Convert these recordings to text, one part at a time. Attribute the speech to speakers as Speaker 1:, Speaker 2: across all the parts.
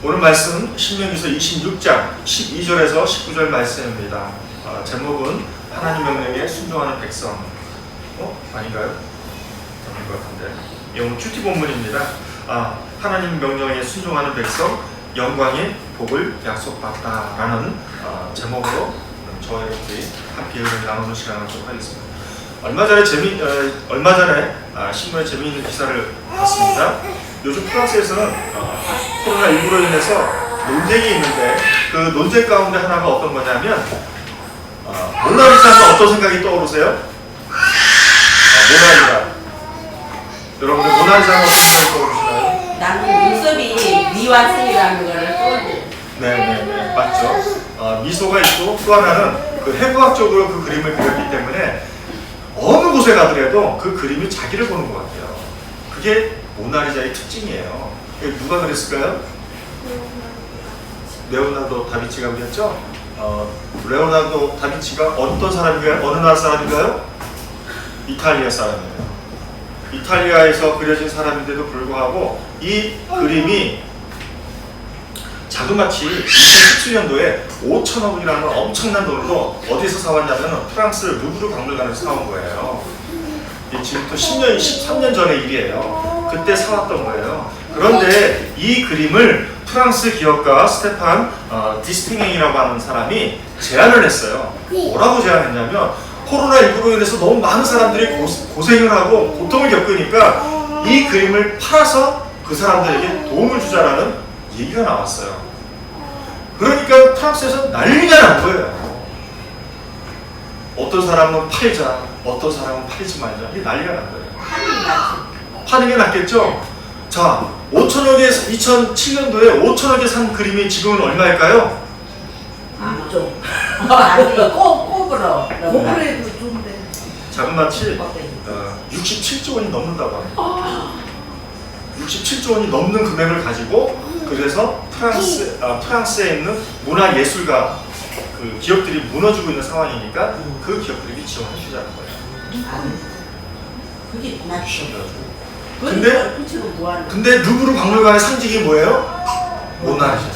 Speaker 1: 오늘 말씀은 신명기서 26장 12절에서 19절 말씀입니다. 제목은 하나님 명령에 순종하는 백성. 아닌가요? 아닌 것 같은데. 오늘 큐티 본문입니다. 하나님 명령에 순종하는 백성, 영광의 복을 약속받다라는 제목으로 저와 여러분들이 함께 은혜를 나누는 시간을 갖도록 하겠습니다. 얼마 전에 신문에 재미있는 기사를 봤습니다. 요즘 프랑스에서는 코로나19로 인해서 논쟁이 있는데 그 논쟁 가운데 하나가 어떤 거냐면 모나리자 하면 어떤 생각이 떠오르세요? 모나리자. 여러분들 모나리자 하면 어떤 생각이 떠오르시나요?
Speaker 2: 나는 눈썹이 미와 승이라는 거를 떠올려.
Speaker 1: 네네네, 맞죠. 미소가 있고 또 하나는 그 해부학적으로 그 그림을 그렸기 때문에 어느 곳에 가더라도 그 그림이 자기를 보는 것 같아요. 그게 모나리자의 특징이에요. 누가 그랬을까요? 레오나르도 다빈치가 그렸죠? 레오나르도 다빈치가 어떤 사람인가요? 어느 나라 사람인가요? 이탈리아 사람이에요. 이탈리아에서 그려진 사람인데도 불구하고 이 그림이 자그마치 2017년도에 5천억 원이라는 엄청난 돈으로 어디서 사왔냐면 프랑스 루브르 박물관에서 사온 거예요. 지금부터 13년 전의 일이에요. 그때 사왔던 거예요. 그런데 이 그림을 프랑스 기업가 스테판 디스팅행이라고 하는 사람이 제안을 했어요. 뭐라고 제안했냐면 코로나19로 인해서 너무 많은 사람들이 고생을 하고 고통을 겪으니까 이 그림을 팔아서 그 사람들에게 도움을 주자라는 얘기가 나왔어요. 그러니까 프랑스에서 난리가 난 거예요. 어떤 사람은 팔자, 어떤 사람은 팔지 말자. 이게 난리가 난 거예요. 파는 게 낫겠죠? 자, 5천억에 2007년도에 5천억에 산 그림이 지금은 얼마일까요?
Speaker 2: 좀. 아니, 꼬부러.
Speaker 3: 꼬부러도 좋은데.
Speaker 1: 자그마치 67조 원이 넘는다고 합니다. 67조 원이 넘는 금액을 가지고 그래서 프랑스에 있는 문화예술가 그 기업들이 무너지고 있는 상황이니까 그 기업들이 지원해 주자는 거예요.
Speaker 2: 그게 맞죠.
Speaker 1: 근데 루브르 박물관의 상징이 뭐예요? 모나리자.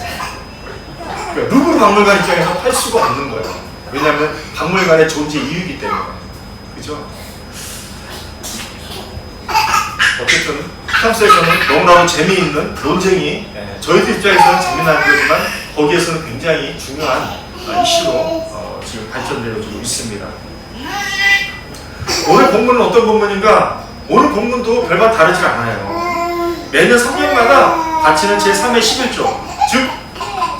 Speaker 1: 그러니까 루브르 박물관 입장에서 팔 수가 없는 거예요. 왜냐하면 박물관의 존재 이유이기 때문에. 그죠? 어쨌든 프랑스에서는 너무나도 재미있는 논쟁이 저희들 입장에서는 재미난 거지만 거기에서는 굉장히 중요한 이슈로 지금 발전되어지고 있습니다. 오늘 본문은 어떤 본문인가? 오늘 본문도 별반 다르지 않아요. 매년 3년마다 바치는 제3의 11조, 즉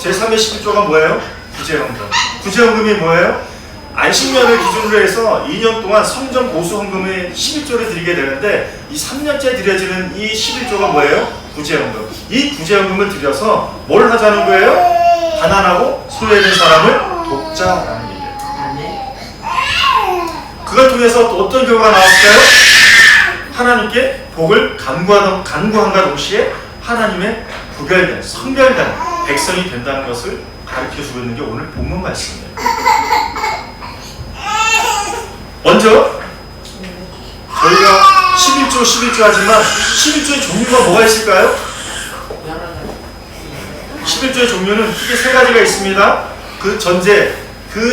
Speaker 1: 제3의 11조가 뭐예요? 구제헌금. 구제헌금이 뭐예요? 안식년을 기준으로 해서 2년 동안 성전 보수 헌금의 11조를 드리게 되는데 이 3년째 드려지는 이 11조가 뭐예요? 구제헌금. 이 구제헌금을 들여서 뭘 하자는 거예요? 가난하고 소외된 사람을 돕자라는 얘기예요. 그걸 통해서 또 어떤 결과가 나왔을까요? 하나님께 복을 간구함과 동시에 하나님의 구별된, 성별된 백성이 된다는 것을 가르쳐주고 있는 게 오늘 본문 말씀이에요. 먼저 저희가 11조 하지만 11조의 종류가 뭐가 있을까요? 11조의 종류는 크게 세 가지가 있습니다. 그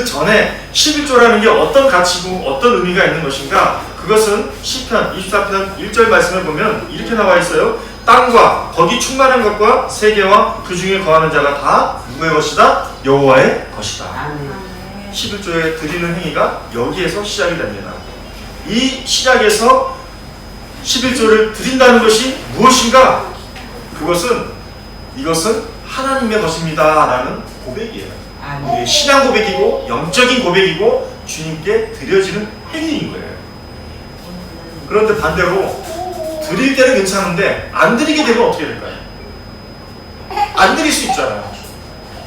Speaker 1: 전에 11조라는 게 어떤 가치고 어떤 의미가 있는 것인가? 그것은 시편 24편 1절 말씀을 보면 이렇게 나와 있어요. 땅과 거기 충만한 것과 세계와 그 중에 거하는 자가 다 누구의 것이다? 여호와의 것이다. 11조에 드리는 행위가 여기에서 시작이 됩니다. 이 시작에서 11조를 드린다는 것이 무엇인가? 이것은 하나님의 것입니다 라는 고백이에요. 우리의 신앙 고백이고 영적인 고백이고 주님께 드려지는 행위인 거예요. 그런데 반대로 드릴 때는 괜찮은데 안 드리게 되면 어떻게 될까요? 안 드릴 수 있잖아요.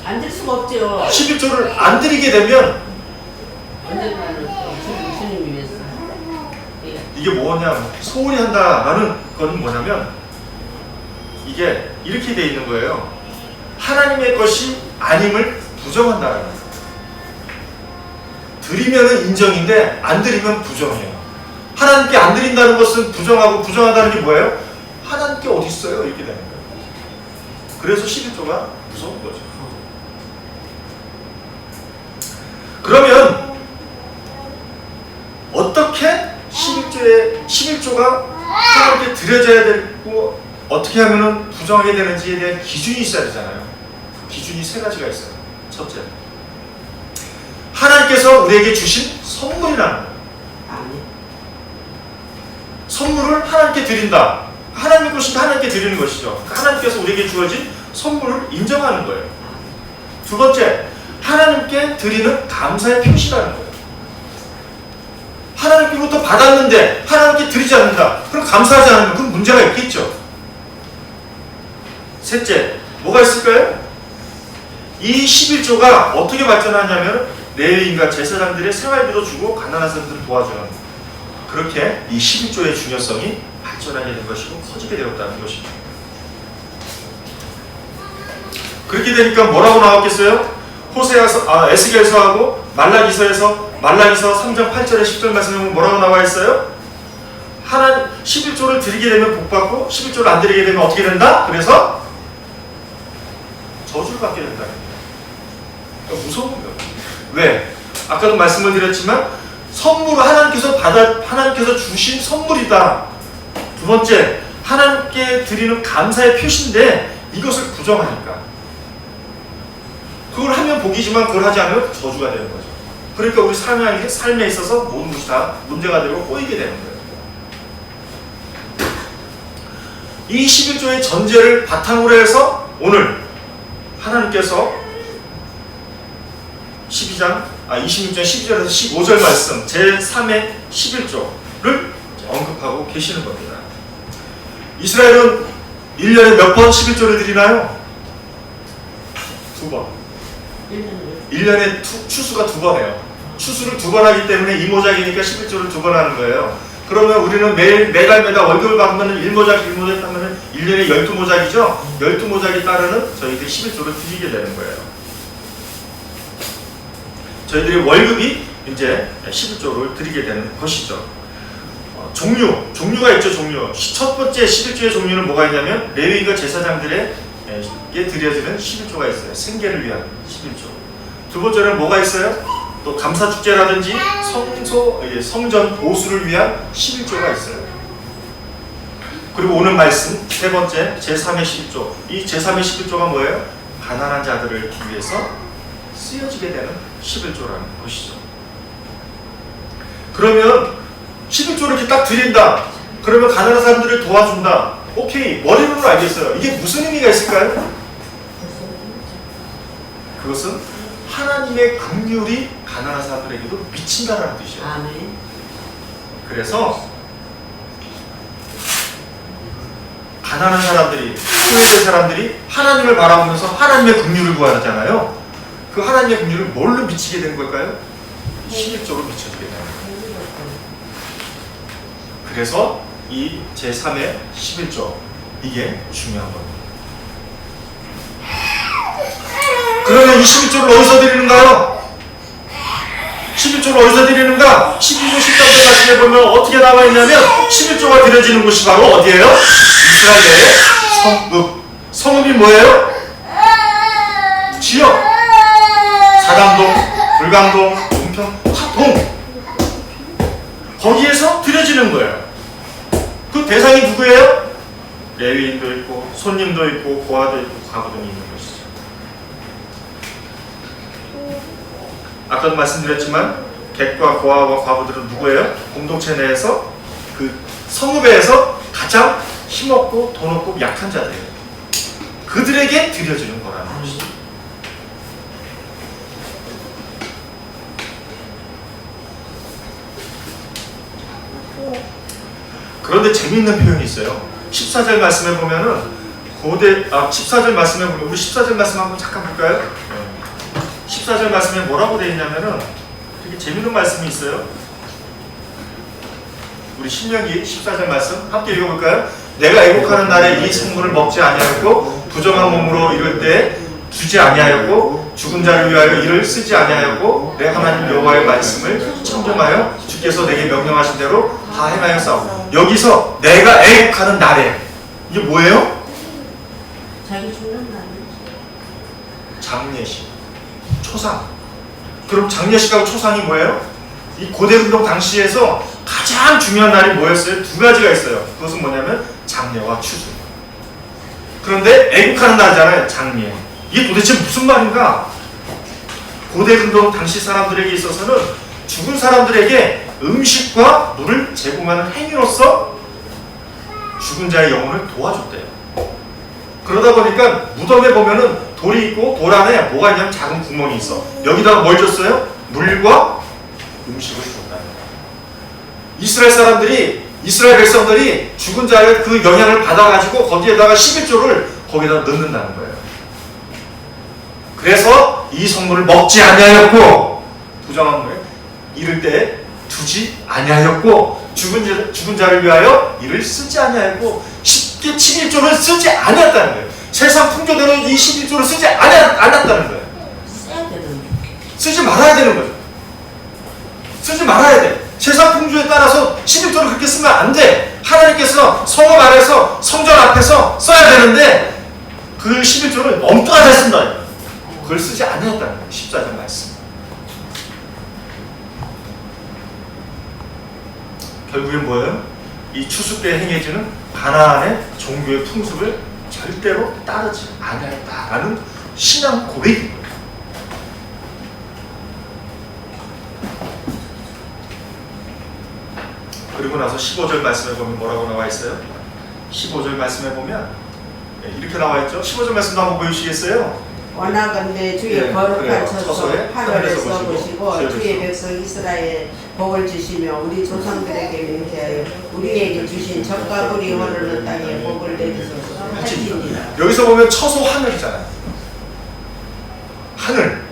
Speaker 2: 안 될 수가 없죠.
Speaker 1: 11조를 안 드리게 되면
Speaker 2: 주님 위해서.
Speaker 1: 이게 뭐냐, 소홀히 한다라는 건 뭐냐면 이게 이렇게 돼 있는 거예요. 하나님의 것이 아님을 부정한다라는 거예요. 드리면은 인정인데 안 드리면 부정이에요. 하나님께 안 드린다는 것은 부정하고 부정하다는 게 뭐예요? 하나님께 어디 있어요? 이렇게 되는 거예요. 그래서 11조가 무서운 거죠. 그러면 어떻게 11조가 하나님께 드려져야 되고 어떻게 하면 부정하게 되는지에 대한 기준이 있어야 되잖아요. 그 기준이 세 가지가 있어요. 첫째, 하나님께서 우리에게 주신 선물이라는 거예요.
Speaker 2: 아멘.
Speaker 1: 선물을 하나님께 드린다. 하나님의 것인데 하나님께 드리는 것이죠. 하나님께서 우리에게 주어진 선물을 인정하는 거예요. 두 번째, 하나님께 드리는 감사의 표시라는 거예요. 하나님께로부터 받았는데 하나님께 드리지 않는다. 그럼 감사하지 않으면 그건 문제가 있겠죠. 셋째, 뭐가 있을까요? 이 11조가 어떻게 발전하냐면 레위인과 제사장들의 생활비도 주고 가난한 사람들을 도와주는, 그렇게 이 11조의 중요성이 발전하게 된 것이고 커지게 되었다는 것입니다. 그렇게 되니까 뭐라고 나왔겠어요? 에스겔서하고 말라기서 3장 8절에 10절 말씀에 보면 뭐라고 나와 있어요? 11조를 드리게 되면 복받고 11조를 안 드리게 되면 어떻게 된다? 그래서 저주를 받게 된다. 그러니까 무서운 거예요. 왜? 아까도 말씀을 드렸지만 선물을 하나님께서 주신 선물이다. 두 번째, 하나님께 드리는 감사의 표시인데 이것을 부정하니까, 그걸 하면 복이지만 그걸 하지 않으면 저주가 되는 거죠. 그러니까 우리 삶에 있어서 모든 것이 다 문제가 되고 꼬이게 되는 거예요. 이 11조의 전제를 바탕으로 해서 오늘 하나님께서 26장 12절에서 15절 말씀 제3의 11조를 언급하고 계시는 겁니다. 이스라엘은 1년에 몇 번 11조를 드리나요? 2번. 1년에 추수가 2번 해요. 추수를 2번 하기 때문에 이모작이니까 11조를 2번 하는 거예요. 그러면 우리는 매달 월급을 받으면 1모작 하면 1년에 12모작이죠? 12모작이 따르는 저희들이 11조를 드리게 되는 거예요. 저희들이 월급이 이제 11조를 드리게 되는 것이죠. 종류가 있죠. 첫 번째 11조의 종류는 뭐가 있냐면 레위인과 제사장들에게 드려지는 11조가 있어요. 생계를 위한 11조. 두 번째는 뭐가 있어요? 또 감사축제라든지 성전 보수를 위한 11조가 있어요. 그리고 오늘 말씀 세 번째 제3의 11조. 이 제3의 11조가 뭐예요? 가난한 자들을 위해서 쓰여지게 되는 11조라는 것이죠. 그러면 11조를 이렇게 딱 드린다. 그러면 가난한 사람들을 도와준다. 오케이, 머리로는 알겠어요. 이게 무슨 의미가 있을까요? 그것은 하나님의 긍휼이 가난한 사람들에게도 미친다라는 뜻이에요.
Speaker 2: 아멘.
Speaker 1: 그래서 가난한 사람들이, 소외된 사람들이 하나님을 바라보면서 하나님의 긍휼을 구하잖아요. 그 하나님의 긍휼을 뭘로 미치게 되는 걸까요? 11조로 미쳐지게 되는 거예요. 그래서 이 제3의 11조, 이게 중요한 겁니다. 그러면 이 11조를 어디서 드리는가요? 11조를 어디서 드리는가? 12조 13절 말씀에 보면 어떻게 나와 있냐면 11조가 드려지는 곳이 바로 어디예요? 이스라엘의 성읍. 성읍이 뭐예요? 지역. 사당동, 불광동, 용평, 화동. 거기에서 드려지는 거예요. 그 대상이 누구예요? 레위인도 있고 손님도 있고 고아도 있고 과부도 있는 것이죠. 아까도 말씀드렸지만 객과 고아와 과부들은 누구예요? 공동체 내에서 그 성읍에서 가장 힘없고 돈 없고 약한 자들이에요. 그들에게 드려지는 거라는 것이죠. 그런데 재미있는 표현이 있어요. 14절 말씀에 보면은 14절 말씀에 보면 우리 14절 말씀 한번 잠깐 볼까요? 14절 말씀에 뭐라고 되어 있냐면은 되게 재미있는 말씀이 있어요. 우리 신명기 14절 말씀 함께 읽어볼까요? 내가 애곡하는 날에 이 생물을 먹지 아니하였고 부정한 몸으로 이럴 때 주지 아니하였고 죽은 자를 위하여 이를 쓰지 아니하였고 내 하나님 여호와의 말씀을 청정하여 주께서 내게 명령하신 대로 다 행하였사오고. 여기서 내가 애곡하는 날에 이게 뭐예요?
Speaker 2: 자기 죽는 날.
Speaker 1: 초상. 그럼 장례식하고 초상이 뭐예요? 이 고대운동 당시에서 가장 중요한 날이 뭐였어요? 두 가지가 있어요. 그것은 뭐냐면 장례와 추수. 그런데 애국하는 날이잖아요. 장례. 이게 도대체 무슨 말인가? 고대운동 당시 사람들에게 있어서는 죽은 사람들에게 음식과 물을 제공하는 행위로서 죽은 자의 영혼을 도와줬대요. 그러다 보니까 무덤에 보면은 돌이 있고 돌 안에 뭐가 있냐면 작은 구멍이 있어. 여기다가 뭘 줬어요? 물과 음식을 줬다는 거예요. 이스라엘 백성들이 죽은 자의 그 영향을 받아가지고 거기에다가 11조를 거기다 넣는다는 거예요. 그래서 이 성물을 먹지 아니하였고, 부정한 거예요. 이를 때 두지 아니하였고, 죽은 자를 위하여 이를 쓰지 아니하였고, 쉽게 11조를 쓰지 아니했다는 거예요. 세상 풍조대로 이 11조를 쓰지 않았다는 거예요. 쓰지 말아야 되는 거예요. 쓰지 말아야 돼. 세상 풍조에 따라서 11조를 그렇게 쓰면 안 돼. 하나님께서 성읍 안에서 성전 앞에서 써야 되는데 그 11조를 엉뚱하게 쓴다. 그걸 쓰지 않았다는 거예요. 14절 말씀. 결국엔 뭐예요? 이 추수 때 행해지는 가나안의 종교의 풍습을 절대로 따르지 않았다라는 신앙 고백입니다. 그리고 나서 15절 말씀에 보면 뭐라고 나와 있어요? 15절 말씀에 보면 이렇게 나와 있죠. 15절 말씀도 한번 보여주시겠어요?
Speaker 3: 원하건대 주의
Speaker 1: 네,
Speaker 3: 거룩한
Speaker 1: 그래요.
Speaker 3: 처소
Speaker 1: 처소에
Speaker 3: 하늘에서
Speaker 1: 하늘에서
Speaker 3: 보시고
Speaker 1: 보시고
Speaker 3: 주의 백성 이스라엘 복을 주시며 우리 조상들에게 맹세하여 우리에게 주신 적과 꿀이 흐르는 땅에 복을 내리소서 하시니라.
Speaker 1: 여기서 보면 처소 하늘이잖아요. 하늘.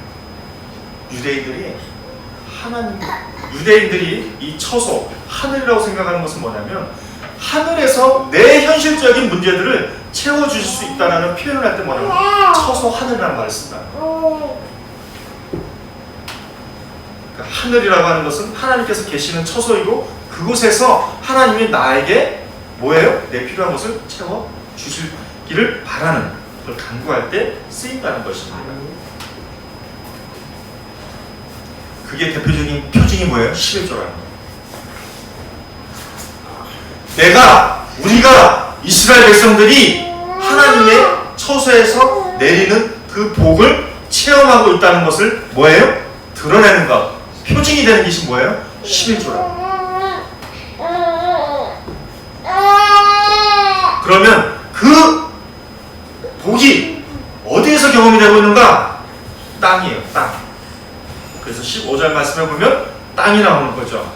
Speaker 1: 유대인들이 이 처소 하늘이라고 생각하는 것은 뭐냐면 하늘에서 내 현실적인 문제들을 채워주실 수 있다는 표현을 할 때 뭐냐면 처소 하늘이라는 말을 쓴다. 그러니까 하늘이라고 하는 것은 하나님께서 계시는 처소이고 그곳에서 하나님이 나에게 뭐예요? 내 필요한 것을 채워주시기를 바라는 걸 간구할 때 쓰인다는 것입니다. 그게 대표적인 표징이 뭐예요? 11조라는 거예요. 우리가 이스라엘 백성들이 하나님의 처소에서 내리는 그 복을 체험하고 있다는 것을 뭐예요? 드러내는 것. 표징이 되는 것이 뭐예요? 11조라는 거예요. 그러면 그 복이 어디에서 경험이 되고 있는가? 땅이에요. 땅. 그래서 15절 말씀에 보면 땅이 나오는 거죠.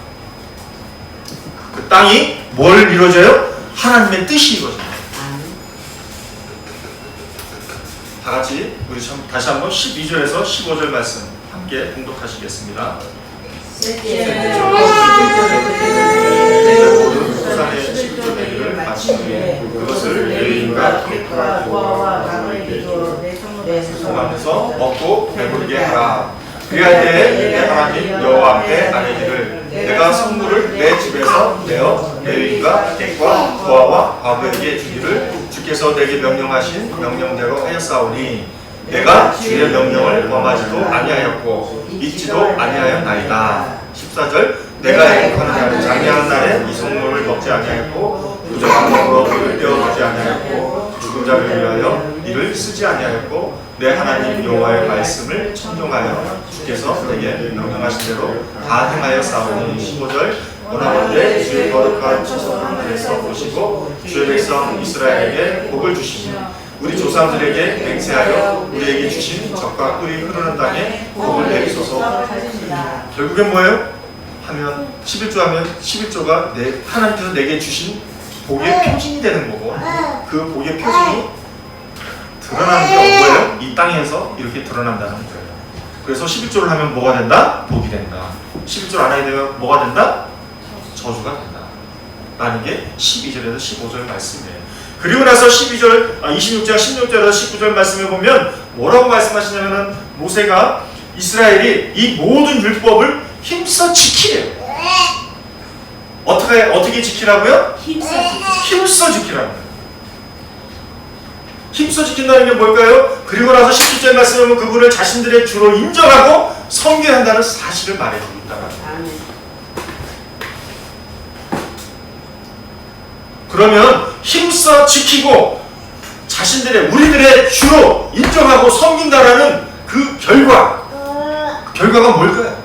Speaker 1: 그 땅이 뭘 이루어져요? 하나님의 뜻이 이루어져요. 다 같이 우리 다시 한번 12절에서 15절 말씀 함께 봉독하시겠습니다. 모든 소산의 11조 내기를 마친 후에 그것을 레위인과 객과 부하와 강을 이루어 성 안에서 먹고 배부르게 하라. 그리할 때에 내 하나님 여호와 앞에 아뢰기를 내가 성물을 내 집에서 내어 레위인과 객과 부하와 과부에게 주기를 주께서 내게 명령하신 명령대로 하였사오니 내가 주의 명령을 범하지도 아니하였고 잊지도 아니하였나이다. 14절 내가 애국하는 날 장례하는 날에 이 성물을 먹지 아니하였고 부정한 먹으로 이를 떼어주지 아니하였고 죽은 자를 위하여 이를 쓰지 아니하였고 내 하나님 여호와의 말씀을 청종하여 주께서 내게 명령하신 대로 다 행하였사오니. 15절 원하건대 주의 거룩한 처소 하늘에서 보시고 주의 백성 이스라엘에게 복을 주시며 우리 조상들에게 맹세하여 우리에게 주신 적과 꿀이 흐르는 땅에 복을 내리소서. 결국엔 뭐예요? 하면 11조 하면 11조가 하나님께서 내게 주신 복의 표징이 되는 거고 그 복의 표징이 드러나는 게 뭐예요? 이 땅에서 이렇게 드러난다는 거예요. 그래서 11조를 하면 뭐가 된다? 복이 된다. 11조를 안 하게 되면 뭐가 된다? 저주가 된다. 라는 게 12절에서 15절 말씀이에요. 그리고 나서 26장 16절에서 19절 말씀에 보면 뭐라고 말씀하시냐면은 모세가 이스라엘이 이 모든 율법을 힘써 지키래요. 어떻게 지키라고요? 힘써 지키라는 거예요. 힘써 지킨다는 게 뭘까요? 그리고 나서 17절 말씀에 보면 그분을 자신들의 주로 인정하고 섬겨야 한다는 사실을 말해주고 있다는 거예요.
Speaker 3: 아멘.
Speaker 1: 그러면 힘써 지키고 자신들의 우리들의 주로 인정하고 섬긴다라는 그 결과가 뭘까요?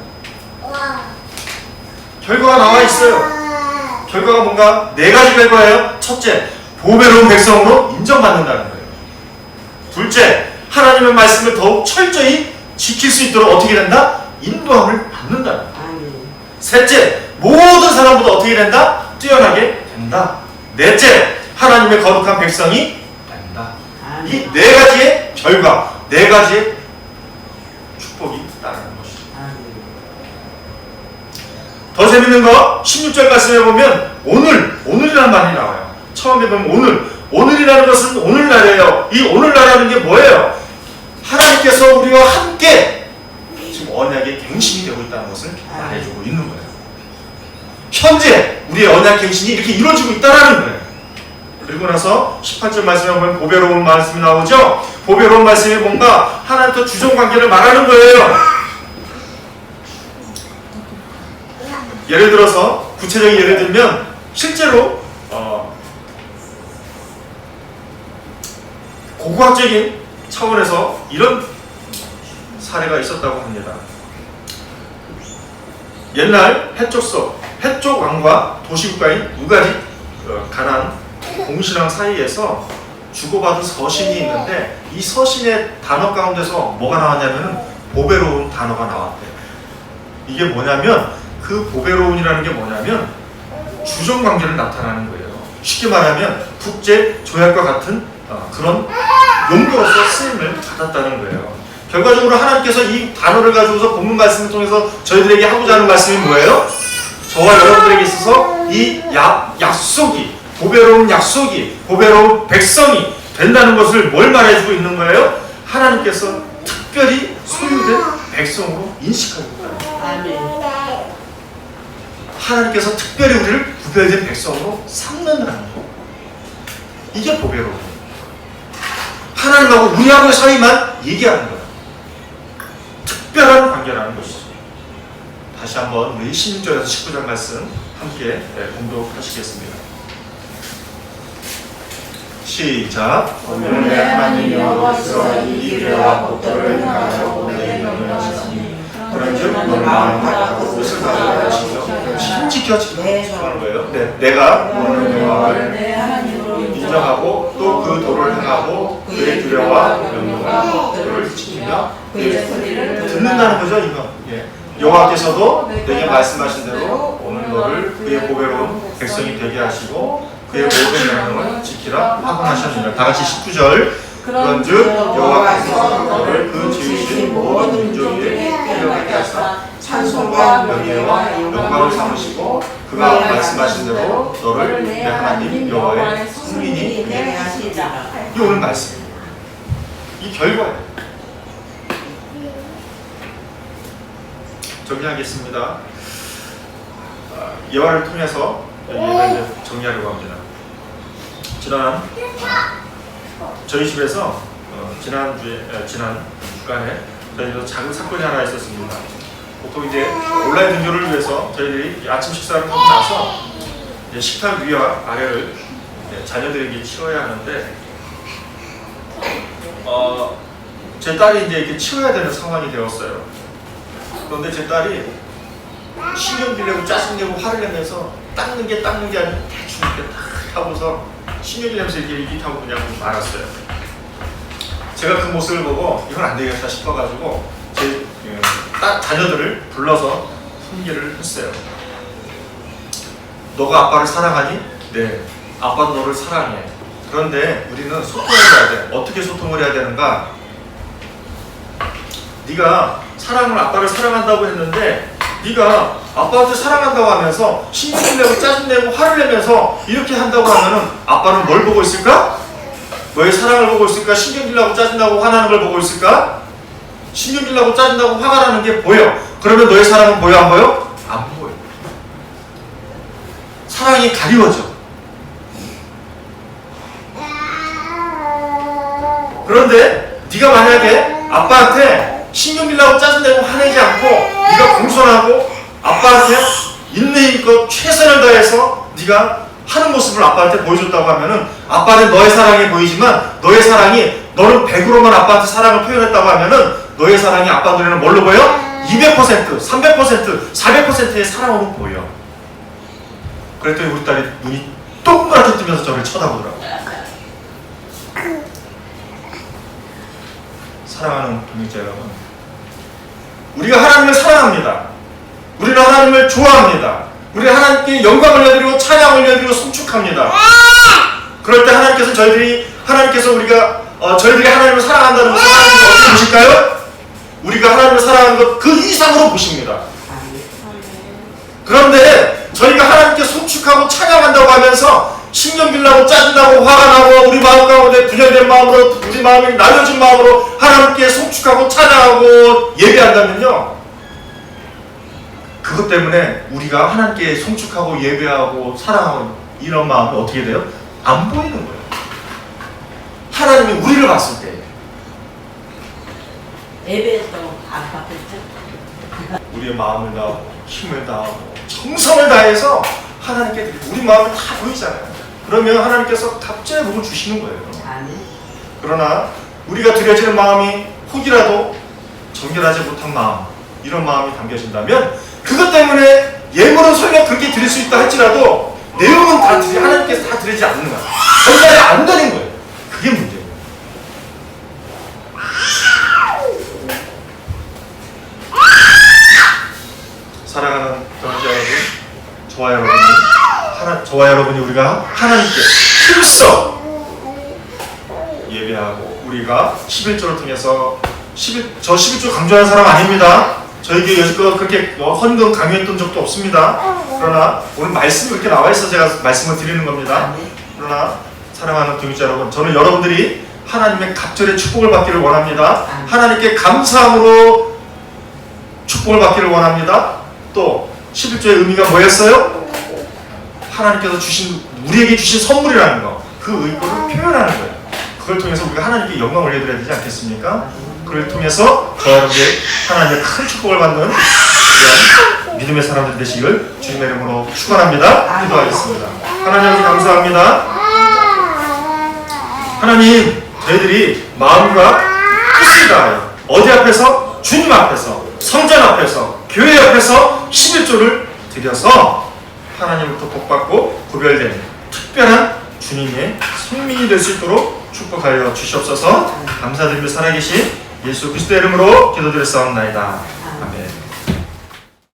Speaker 1: 결과가 나와 있어요. 결과가 뭔가 4가지 결과예요. 첫째, 보배로운 백성으로 인정받는다는 거예요. 둘째, 하나님의 말씀을 더욱 철저히 지킬 수 있도록 어떻게 된다? 인도함을 받는다는 거예요.
Speaker 3: 아멘.
Speaker 1: 셋째, 모든 사람보다 어떻게 된다? 뛰어나게 된다. 넷째, 하나님의 거룩한 백성이 된다.
Speaker 3: 아멘.
Speaker 1: 이 4가지의 결과, 4가지의 축복이 있다는 것이죠.
Speaker 3: 아멘.
Speaker 1: 더 재밌는 거 16절 말씀에 보면 오늘이라는 말이 나와요. 처음에 보면 오늘이라는 것은 오늘날이에요. 이 오늘날이라는 게 뭐예요? 하나님께서 우리와 함께 지금 언약의 갱신이 되고 있다는 것을 말해주고 있는 거예요. 현재 우리의 언약 갱신이 이렇게 이루어지고 있다는 거예요. 그리고 나서 18절 말씀에 보면 보배로운 말씀이 나오죠. 보배로운 말씀이 뭔가 하나님과 주종관계를 말하는 거예요. 예를 들어서 구체적인 예를 들면 실제로 고고학적인 차원에서 이런 사례가 있었다고 합니다. 옛날 해쪽 왕과 도시국가인 우가리 가나안 공신왕 사이에서 주고받은 서신이 있는데 이 서신의 단어 가운데서 뭐가 나왔냐면 보배로운 단어가 나왔대요. 이게 뭐냐면 그 보배로운이라는 게 뭐냐면 주종관계를 나타나는 거예요. 쉽게 말하면 국제 조약과 같은 그런 용도로서 쓰임을 받았다는 거예요. 결과적으로 하나님께서 이 단어를 가지고서 본문 말씀을 통해서 저희들에게 하고자 하는 말씀이 뭐예요? 저와 여러분들에게 있어서 이 약속이 보배로운 백성이 된다는 것을 뭘 말해주고 있는 거예요? 하나님께서 특별히 소유된 백성으로 인식하고 있다는 거예요.
Speaker 3: 아멘.
Speaker 1: 하나님께서 특별히 우리를 구별된 백성으로 삼는다는 거. 이게 보배로운 거예요. 하나님하고 우리하고의 사이만 얘기하는 거예요. 특별한 관계라는 것이죠. 다시 한번 우리 16절에서 19절 말씀 함께 공독하시겠습니다. 시작.
Speaker 2: 오늘의 하나님 여호와께서 이 기회와 복도를 행하시고 내게 명령하시니 그런즉 너는 마음을 다하고 뜻을 다하여 하시며
Speaker 1: 지켜 하는 거예요. 네, 내가 오늘 여호와를
Speaker 2: 내 하나님으로
Speaker 1: 인정하고 또 그 도를 행하고 그의 규례와 명령과 법도를 지키며
Speaker 2: 그의 소리를
Speaker 1: 듣는다는 거죠. 이거. 예. 여호와께서도 내게 말씀하신 대로 오늘 너를 그의 보배로운 백성이 되게 하시고 그의 모든 명령을 지키라 하고 하셨느니라. 다 같이 19절. 그런즉 여호와께서 너를 그 지으신 모든 민족 위에 뛰어나게 하사 찬송과 명예와 영광을 삼으시고 그가 말씀하신 대로 너를 내 하나님 여호와의 승민이 되게 하시리라. 이 오늘 말씀입니다. 이 결과예요. 정리하겠습니다. 예화를 통해서 이제 정리하려고 합니다. 지난 저희 집에서 지난 주간에 저희도 작은 사건이 하나 있었습니다. 보통 이제 온라인 등교를 위해서 저희들이 아침 식사를 하고 나서 이제 식탁 위와 아래를 자녀들에게 치워야 하는데 제 딸이 이제 이렇게 치워야 되는 상황이 되었어요. 그런데 제 딸이 신경질 내고 짜증내고 화를 내면서 닦는 게 아니고 대충 이렇게 딱 하고서 신경질 내면서 이렇게 하고 그냥 말았어요. 제가 그 모습을 보고 이건 안 되겠다 싶어가지고 제 자녀들을 불러서 훈계를 했어요. 너가 아빠를 사랑하니? 네. 아빠도 너를 사랑해. 그런데 우리는 소통을 해야 돼. 어떻게 소통을 해야 되는가? 네가 아빠를 사랑한다고 했는데 네가 아빠한테 사랑한다고 하면서 신경질 내고 짜증내고 화를 내면서 이렇게 한다고 하면은 아빠는 뭘 보고 있을까? 너의 사랑을 보고 있을까? 신경질 나고 짜증나고 화나는 걸 보고 있을까? 신경질 나고 짜증나고 화가 나는 게 보여. 그러면 너의 사랑은 보여 안 보여? 안 보여. 사랑이 가리워져. 그런데 네가 만약에 아빠한테 신경 빌라고 짜증내고 화내지 않고 네가 공손하고 아빠한테 인내있고 최선을 다해서 네가 하는 모습을 아빠한테 보여줬다고 하면은 아빠는 너의 사랑이 보이지만 너의 사랑이 너는 100으로만 아빠한테 사랑을 표현했다고 하면은 너의 사랑이 아빠 눈에는 뭘로 보여? 200%, 300%, 400%의 사랑으로 보여. 그랬더니 우리 딸이 눈이 동그랗게 뜨면서 저를 쳐다보더라고. 사랑하는 동역자 여러분, 우리가 하나님을 사랑합니다. 우리는 하나님을 좋아합니다. 우리는 하나님께 영광을 올려드리고 찬양을 올려드리고 송축합니다. 그럴 때 하나님께서 저희들이 하나님을 사랑한다는 것을 하나님께서 어떻게 보실까요? 우리가 하나님을 사랑하는 것 그 이상으로 보십니다. 그런데 저희가 하나님께 송축하고 찬양한다고 하면서 신경질나고 짜증나고 화가 나고 우리 마음 가운데 분열된 마음으로 우리 마음이 나눠진 마음으로 하나님께 송축하고 찬양하고 예배한다면요, 그것 때문에 우리가 하나님께 송축하고 예배하고 사랑하고 이런 마음이 어떻게 돼요? 안 보이는 거예요. 하나님이 우리를 봤을 때
Speaker 3: 예배도 안 받겠죠?
Speaker 1: 우리의 마음을 다하고 힘을 다하고 정성을 다해서 하나님께 드리고 우리 마음이 다 보이잖아요. 그러면 하나님께서 갑자기 복을 주시는 거예요.
Speaker 3: 아니.
Speaker 1: 그러나 우리가 드려지는 마음이 혹이라도 정결하지 못한 마음, 이런 마음이 담겨진다면 그것 때문에 예물은 설령 그렇게 드릴 수 있다 할지라도 내용은 다 하나님께서 다 드리지 않는 거야. 전달이 안 되는 거예요. 그게 문제예요. 사랑하는 동역자 여러분, 저와 여러분이 우리가 하나님께 힘써 예배하고 우리가 11조를 통해서 저 11조 강조하는 사람 아닙니다. 저에게 여지껏 그렇게 헌금 강요했던 적도 없습니다. 그러나 오늘 말씀이 그렇게 나와 있어서 제가 말씀을 드리는 겁니다. 그러나 사랑하는 동역자 여러분, 저는 여러분들이 하나님의 갑절의 축복을 받기를 원합니다. 하나님께 감사함으로 축복을 받기를 원합니다. 또 11조의 의미가 뭐였어요? 하나님께서 우리에게 주신 선물이라는 거, 그 의도를 표현하는 거예요. 그걸 통해서 우리가 하나님께 영광을 올려드려야 되지 않겠습니까? 그걸 통해서 저와 여러분들 하나님의 큰 축복을 받는 이런 믿음의 사람들 되시길 주님의 이름으로 축원합니다. 기도하겠습니다. 하나님 아버지 감사합니다. 하나님, 저희들이 마음과 뜻을 다하여 어디 앞에서? 주님 앞에서, 성전 앞에서, 교회 앞에서 11조를 드려서 하나님부터 복받고 구별된 특별한 주님의 성민이 될 수 있도록 축복하여 주시옵소서. 감사드리며 살아계신 예수 그리스도의 이름으로 기도드렸사옵나이다. 아멘.